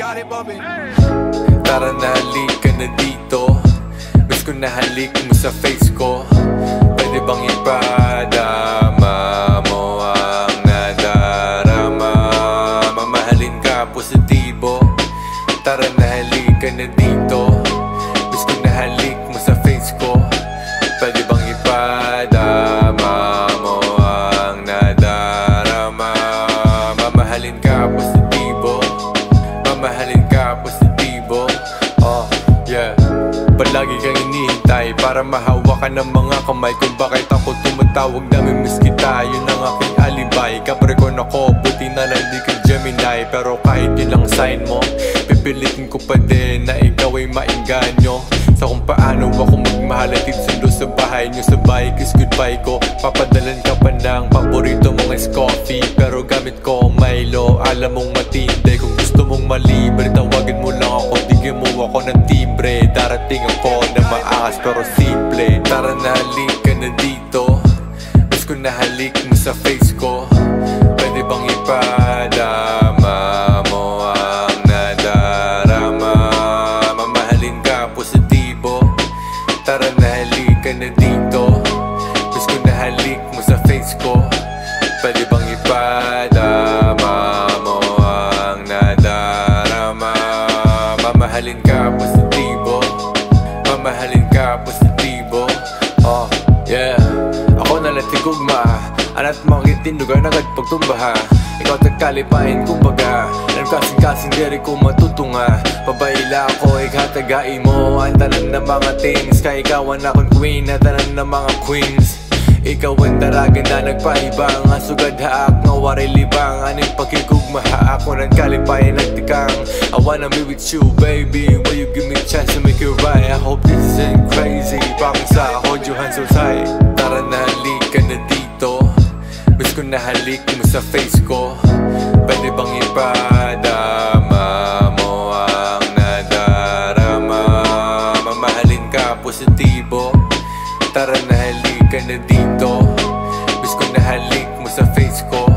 Tara na halika na dito, miss ko na halik mo sa face ko. Pwede bang ipadama mo ang nadarama? Mamahalin ka positibo. Tara na halika na dito, miss ko na halik mo sa face ko. Pwede bang ipadama mo ang nadarama? Mamahalin ka positibo. Mamahalin ka positibo. Oh yeah. Palagi kang inihintay para mahawakan ng mga kamay kung bakit ako tumatawag na mimiss kita. Yun ang aking alibay. Capricorn ako, buti na lang di ka Gemini. Pero kahit yun lang sign mo, pipilitin ko pa din na ikaw ay maingganyo sa kung paano ako magmahal at sundo sa bahay nyo. Sabay kiss goodbye ko, papadalan ka pa ng paborito mong ice coffee. Pero gamit ko Milo, alam mong matindi. Kung gusto mong malibre, tawagin mo lang ako, bigyan mo ako ng timbre. Darating ako na maangas pero simple. Tara na halika na dito, miss ko na halik mo sa face ko. Pwede bang ipadama mo ang nadarama? Mamahalin ka positibo. Tara na halika na dito, miss ko na halik mo sa face ko. Pwede bang ipadama mo ang nadarama? Mamahalin ka positibo. Mamahalin ka positibo. Oh yeah. Ako nalatigugma, ana't makitindugan agad pagtumbaha. Ikaw tagkalipain kumbaga, alam kasing-kasing diri ko matutunga. Pabaila ako, ikatagai mo ang tanan ng mga things. Kaya ikaw ang akong queen na tanan ng mga queens. Ikaw ang daragan na nagpahibang, ang sugad haak nga waray libang. Aning pagkikugma ako ng kalipayan nagtikang. I wanna be with you baby, will you give me a chance to make it right? I hope this isn't crazy, promise I hold your hands so tight. Tara na halika na dito, miss ko na halik mo sa face ko. Pwede bang ipadama mo ang nadarama? Mamahalin ka positibo. Tara na halika na dito, miss ko na halik mo sa face ko.